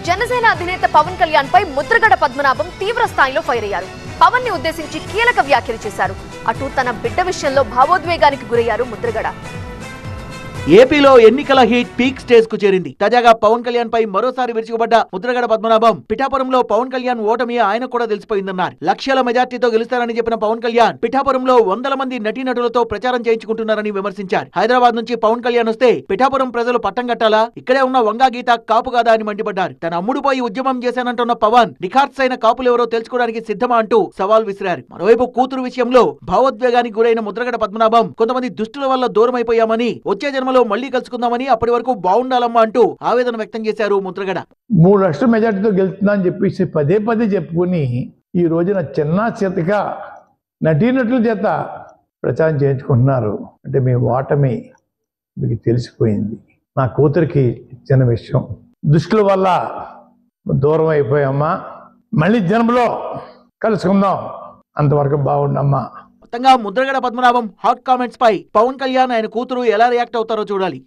జనసేన అధినేత పవన్ కళ్యాణ్ పై ముద్రగడ పద్మనాభం తీవ్ర స్థాయిలో ఫైర్ అయ్యారు. పవన్ ని ఉద్దేశించి కీలక వ్యాఖ్యలు చేశారు. అటు తన బిడ్డ విషయంలో భావోద్వేగానికి గురయ్యారు ముద్రగడ. ఏపీలో ఎన్నికల హీట్ పీక్ స్టేజ్ కు చేరింది. తాజాగా పవన్ కళ్యాణ్ పై మరోసారి విరుచుకుపడ్డ ముద్రగడ పద్మనాభం పిఠాపురంలో పవన్ కళ్యాణ్ ఓటమి ఆయన కూడా తెలిసిపోయిందన్నారు. లక్షల మెజార్టీతో గెలుస్తారని చెప్పిన పవన్ కళ్యాణ్ పిఠాపురంలో వందల మంది నటీనటులతో ప్రచారం చేయించుకుంటున్నారని విమర్శించారు. హైదరాబాద్ నుంచి పవన్ కళ్యాణ్ వస్తే పిఠాపురం ప్రజలు పట్టం కట్టాలా, ఇక్కడే ఉన్న వంగా గీత కాపు కాదా అని మండిపడ్డారు. తన అమ్ముడు పోయి ఉద్యమం చేశానంటున్న పవన్ నిఖార్స్ అయిన కాపులెవరో తెలుసుకోవడానికి సిద్ధమా అంటూ సవాల్ విసిరారు. మరోవైపు కూతురు విషయంలో భావోద్వేగానికి గురైన ముద్రగడ పద్మనాభం కొంతమంది దుష్టుల వల్ల దూరం అయిపోయామని, వచ్చే జన్మలో మళ్లీ కలుసుకుందామని, అప్పటి వరకు బాగుండాలమ్మా అంటూ ఆవేదన వ్యక్తం చేశారు ముద్రగడ. 3 లక్షల మెజార్టీతో గెలుస్తుందా అని చెప్పేసి పదే పదే చెప్పుకుని ఈ రోజున చిన్న చేతగా నటీనటుల చేత ప్రచారం చేయించుకుంటున్నారు. అంటే మీ ఓటమి మీకు తెలిసిపోయింది. నా కూతురికి చిన్న విషయం, దుష్టుల వల్ల దూరం అయిపోయామ్మా, మళ్ళీ జన్మలో కలుసుకుందాం, అంతవరకు బాగుండమ్మా. మొత్తంగా ముద్రగడ పద్మనాభం హాట్ కామెంట్స్ పై పవన్ కళ్యాణ్, ఆయన కూతురు ఎలా రియాక్ట్ అవుతారో చూడాలి.